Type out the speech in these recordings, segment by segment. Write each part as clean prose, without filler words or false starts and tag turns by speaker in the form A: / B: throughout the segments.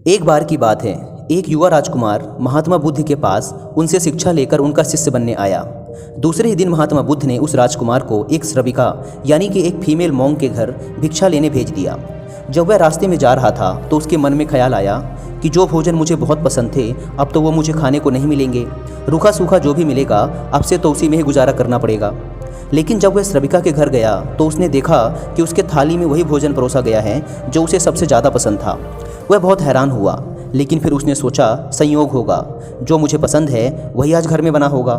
A: एक बार की बात है, एक युवा राजकुमार महात्मा बुद्ध के पास उनसे शिक्षा लेकर उनका शिष्य बनने आया। दूसरे ही दिन महात्मा बुद्ध ने उस राजकुमार को एक श्रविका यानी कि एक फीमेल मॉन्क के घर भिक्षा लेने भेज दिया। जब वह रास्ते में जा रहा था तो उसके मन में ख्याल आया कि जो भोजन मुझे बहुत पसंद थे अब तो वो मुझे खाने को नहीं मिलेंगे। रूखा सूखा जो भी मिलेगा अब से तो उसी में ही गुजारा करना पड़ेगा। लेकिन जब वह श्रविका के घर गया तो उसने देखा कि उसके थाली में वही भोजन परोसा गया है जो उसे सबसे ज़्यादा पसंद था। वह बहुत हैरान हुआ, लेकिन फिर उसने सोचा संयोग होगा, जो मुझे पसंद है वही आज घर में बना होगा।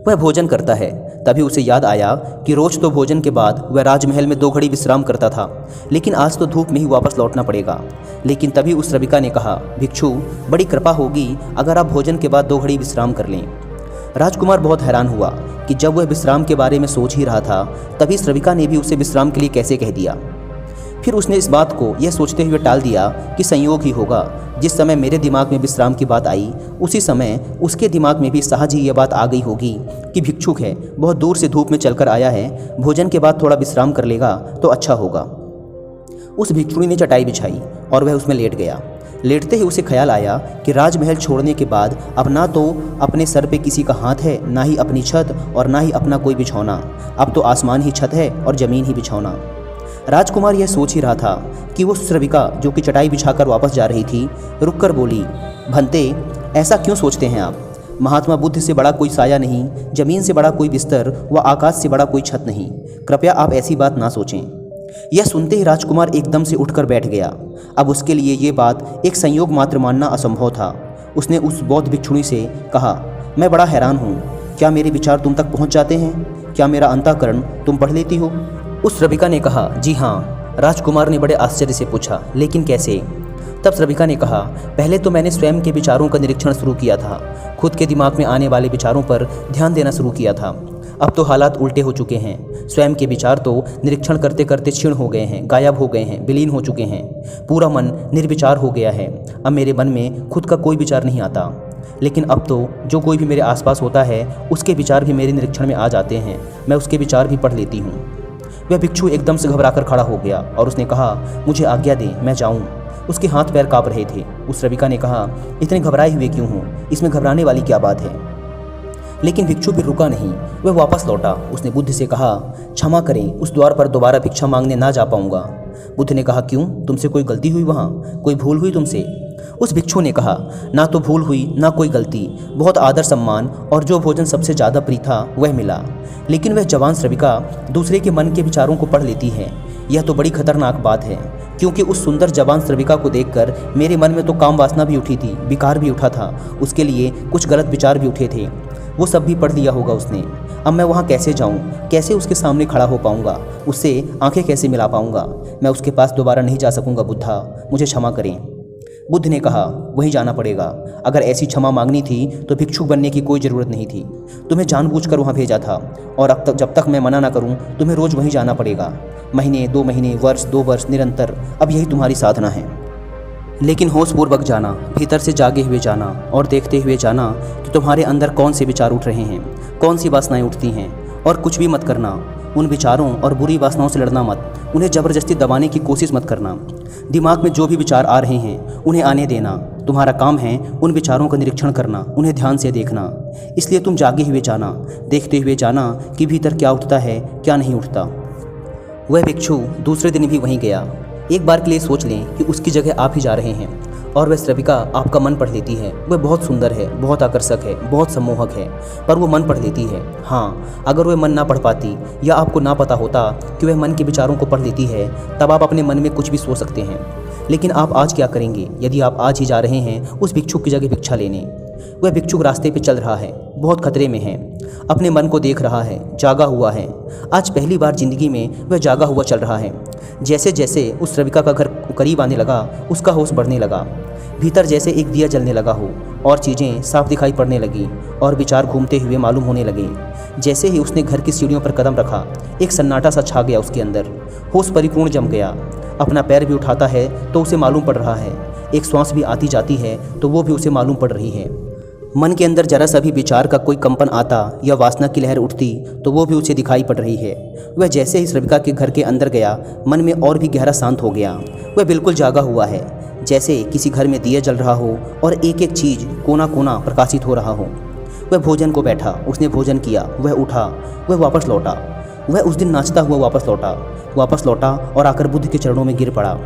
A: वह भोजन करता है, तभी उसे याद आया कि रोज़ तो भोजन के बाद वह राजमहल में 2 घड़ी विश्राम करता था, लेकिन आज तो धूप में ही वापस लौटना पड़ेगा। लेकिन तभी उस श्रविका ने कहा, भिक्षु बड़ी कृपा होगी अगर आप भोजन के बाद 2 घड़ी विश्राम कर लें। राजकुमार बहुत हैरान हुआ कि जब वह विश्राम के बारे में सोच ही रहा था तभी श्रविका ने भी उसे विश्राम के लिए कैसे कह दिया। फिर उसने इस बात को यह सोचते हुए टाल दिया कि संयोग ही होगा। जिस समय मेरे दिमाग में विश्राम की बात आई उसी समय उसके दिमाग में भी सहज ही यह बात आ गई होगी कि भिक्षुक है, बहुत दूर से धूप में चलकर आया है, भोजन के बाद थोड़ा विश्राम कर लेगा तो अच्छा होगा। उस भिक्षुणी ने चटाई बिछाई और वह उसमें लेट गया। लेटते ही उसे ख्याल आया कि राजमहल छोड़ने के बाद अब ना तो अपने सर पे किसी का हाथ है, ना ही अपनी छत और ना ही अपना कोई बिछौना। अब तो आसमान ही छत है और ज़मीन ही बिछौना। राजकुमार यह सोच ही रहा था कि वो श्रविका जो कि चटाई बिछाकर वापस जा रही थी रुककर बोली, भंते ऐसा क्यों सोचते हैं आप? महात्मा बुद्ध से बड़ा कोई साया नहीं, ज़मीन से बड़ा कोई बिस्तर व आकाश से बड़ा कोई छत नहीं। कृपया आप ऐसी बात ना सोचें। यह सुनते ही राजकुमार एकदम से उठकर बैठ गया। अब उसके लिए ये बात एक संयोग मात्र मानना असंभव था। उसने उस बौद्ध भिक्षुणी से कहा, मैं बड़ा हैरान हूँ, क्या मेरे विचार तुम तक पहुँच जाते हैं? क्या मेरा अंतःकरण तुम पढ़ लेती हो? उस श्रविका ने कहा, जी हाँ। राजकुमार ने बड़े आश्चर्य से पूछा, लेकिन कैसे? तब श्रविका ने कहा, पहले तो मैंने स्वयं के विचारों का निरीक्षण शुरू किया था, खुद के दिमाग में आने वाले विचारों पर ध्यान देना शुरू किया था। अब तो हालात उल्टे हो चुके हैं। स्वयं के विचार तो निरीक्षण करते करते क्षीण हो गए हैं, गायब हो गए हैं, विलीन हो चुके हैं। पूरा मन निर्विचार हो गया है। अब मेरे मन में खुद का कोई विचार नहीं आता। लेकिन अब तो जो कोई भी मेरे आसपास होता है उसके विचार भी मेरे निरीक्षण में आ जाते हैं। मैं उसके विचार भी पढ़ लेती हूँ। वह भिक्षु एकदम से घबराकर खड़ा हो गया और उसने कहा, मुझे आज्ञा दें, मैं जाऊं। उसके हाथ पैर काँप रहे थे। उस श्रविका ने कहा, इतने घबराए हुए क्यों हो? इसमें घबराने वाली क्या बात है? लेकिन भिक्षु फिर रुका नहीं, वह वापस लौटा। उसने बुद्ध से कहा, क्षमा करें, उस द्वार पर दोबारा भिक्षा मांगने ना जा पाऊंगा। बुद्ध ने कहा, क्यों? तुमसे कोई गलती हुई? वहाँ कोई भूल हुई तुमसे? उस भिक्षु ने कहा, ना तो भूल हुई ना कोई गलती, बहुत आदर सम्मान और जो भोजन सबसे ज़्यादा प्रिय था वह मिला। लेकिन वह जवान श्रविका दूसरे के मन के विचारों को पढ़ लेती है। यह तो बड़ी खतरनाक बात है, क्योंकि उस सुंदर जवान श्रविका को देखकर मेरे मन में तो काम वासना भी उठी थी, विकार भी उठा था, उसके लिए कुछ गलत विचार भी उठे थे। वो सब भी पढ़ लिया होगा उसने। अब मैं वहाँ कैसे जाऊँ? कैसे उसके सामने खड़ा हो पाऊँगा? उससे आंखें कैसे मिला पाऊँगा? मैं उसके पास दोबारा नहीं जा सकूँगा। बुद्धा, मुझे क्षमा करें। बुद्ध ने कहा, वहीं जाना पड़ेगा। अगर ऐसी क्षमा मांगनी थी तो भिक्षुक बनने की कोई ज़रूरत नहीं थी। तुम्हें जानबूझकर वहाँ भेजा था और अब तक जब तक मैं मना ना करूँ तुम्हें रोज़ वहीं जाना पड़ेगा। महीने 2 महीने, वर्ष 2 वर्ष, निरंतर। अब यही तुम्हारी साधना है। लेकिन होशपूर्वक जाना, भीतर से जागे हुए जाना और देखते हुए जाना कि तुम्हारे अंदर कौन से विचार उठ रहे हैं, कौन सी वासनाएं उठती हैं। और कुछ भी मत करना, उन विचारों और बुरी वासनाओं से लड़ना मत, उन्हें ज़बरदस्ती दबाने की कोशिश मत करना। दिमाग में जो भी विचार आ रहे हैं उन्हें आने देना। तुम्हारा काम है उन विचारों का निरीक्षण करना, उन्हें ध्यान से देखना। इसलिए तुम जागे हुए जाना, देखते हुए जाना कि भीतर क्या उठता है, क्या नहीं उठता। वह भिक्षु दूसरे दिन भी वहीं गया। एक बार के लिए सोच लें कि उसकी जगह आप ही जा रहे हैं और वह श्रविका आपका मन पढ़ लेती है। वह बहुत सुंदर है, बहुत आकर्षक है, बहुत सम्मोहक है, पर वो मन पढ़ लेती है। हाँ, अगर वह मन ना पढ़ पाती या आपको ना पता होता कि वह मन के विचारों को पढ़ लेती है, तब आप अपने मन में कुछ भी सोच सकते हैं। लेकिन आप आज क्या करेंगे यदि आप आज ही जा रहे हैं उस भिक्षुक की जगह भिक्षा लेने? वह भिक्षुक रास्ते पे चल रहा है, बहुत खतरे में है, अपने मन को देख रहा है, जागा हुआ है। आज पहली बार जिंदगी में वह जागा हुआ चल रहा है। जैसे जैसे उस श्रविका का घर करीब आने लगा उसका होश बढ़ने लगा। भीतर जैसे एक दिया जलने लगा हो और चीज़ें साफ दिखाई पड़ने लगी और विचार घूमते हुए मालूम होने लगे। जैसे ही उसने घर की सीढ़ियों पर कदम रखा एक सन्नाटा सा छा गया उसके अंदर। होश परिपूर्ण जम गया। अपना पैर भी उठाता है तो उसे मालूम पड़ रहा है, एक श्वास भी आती जाती है तो वो भी उसे मालूम पड़ रही है। मन के अंदर जरा सा भी विचार का कोई कंपन आता या वासना की लहर उठती तो वो भी उसे दिखाई पड़ रही है। वह जैसे ही श्रविका के घर के अंदर गया मन में और भी गहरा शांत हो गया। वह बिल्कुल जागा हुआ है। जैसे किसी घर में दिया जल रहा हो और एक एक चीज़ कोना कोना प्रकाशित हो रहा हो। वह भोजन को बैठा, उसने भोजन किया, वह उठा, वह वापस लौटा। वह उस दिन नाचता हुआ वापस लौटा और आकर बुद्ध के चरणों में गिर पड़ा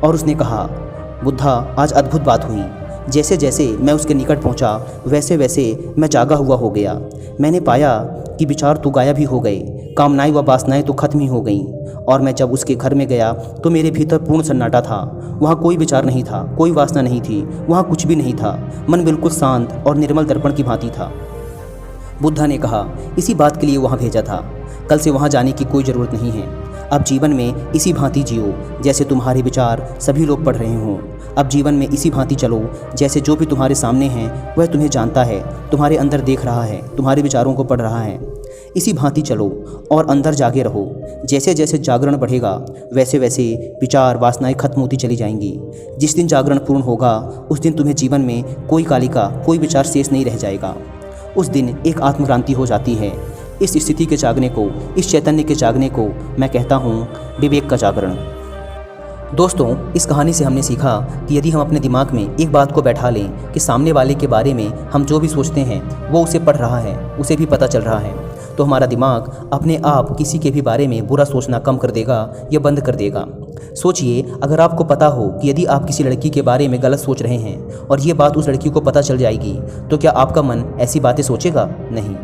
A: और उसने कहा, बुद्धा, आज अद्भुत बात हुई। जैसे जैसे मैं उसके निकट पहुंचा, वैसे वैसे मैं जागा हुआ हो गया। मैंने पाया कि विचार तो गायब ही हो गए, कामनाएं व वासनाएं तो खत्म ही हो गईं। और मैं जब उसके घर में गया तो मेरे भीतर पूर्ण सन्नाटा था। वहाँ कोई विचार नहीं था, कोई वासना नहीं थी, वहाँ कुछ भी नहीं था। मन बिल्कुल शांत और निर्मल दर्पण की भांति था। बुद्धा ने कहा, इसी बात के लिए वहाँ भेजा था। कल से वहाँ जाने की कोई ज़रूरत नहीं है। अब जीवन में इसी भांति जियो जैसे तुम्हारे विचार सभी लोग पढ़ रहे हों। अब जीवन में इसी भांति चलो जैसे जो भी तुम्हारे सामने हैं वह तुम्हें जानता है, तुम्हारे अंदर देख रहा है, तुम्हारे विचारों को पढ़ रहा है। इसी भांति चलो और अंदर जागे रहो। जैसे जैसे जागरण बढ़ेगा वैसे वैसे विचार वासनाएं खत्म होती चली जाएंगी। जिस दिन जागरण पूर्ण होगा उस दिन तुम्हें जीवन में कोई कालिका, कोई विचार शेष नहीं रह जाएगा। उस दिन एक आत्मक्रांति हो जाती है। इस स्थिति के जागने को, इस चैतन्य के जागने को मैं कहता हूँ विवेक का जागरण। दोस्तों, इस कहानी से हमने सीखा कि यदि हम अपने दिमाग में एक बात को बैठा लें कि सामने वाले के बारे में हम जो भी सोचते हैं वो उसे पढ़ रहा है, उसे भी पता चल रहा है, तो हमारा दिमाग अपने आप किसी के भी बारे में बुरा सोचना कम कर देगा या बंद कर देगा। सोचिए, अगर आपको पता हो कि यदि आप किसी लड़की के बारे में गलत सोच रहे हैं और ये बात उस लड़की को पता चल जाएगी, तो क्या आपका मन ऐसी बातें सोचेगा? नहीं।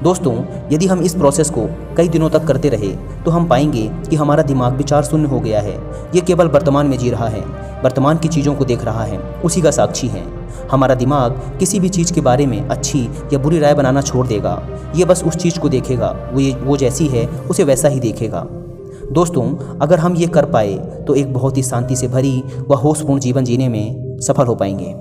A: दोस्तों, यदि हम इस प्रोसेस को कई दिनों तक करते रहे तो हम पाएंगे कि हमारा दिमाग विचार शून्य हो गया है। ये केवल वर्तमान में जी रहा है, वर्तमान की चीज़ों को देख रहा है, उसी का साक्षी है। हमारा दिमाग किसी भी चीज़ के बारे में अच्छी या बुरी राय बनाना छोड़ देगा। ये बस उस चीज़ को देखेगा, वो जैसी है उसे वैसा ही देखेगा। दोस्तों, अगर हम ये कर पाए तो एक बहुत ही शांति से भरी व होशपूर्ण जीवन जीने में सफल हो पाएंगे।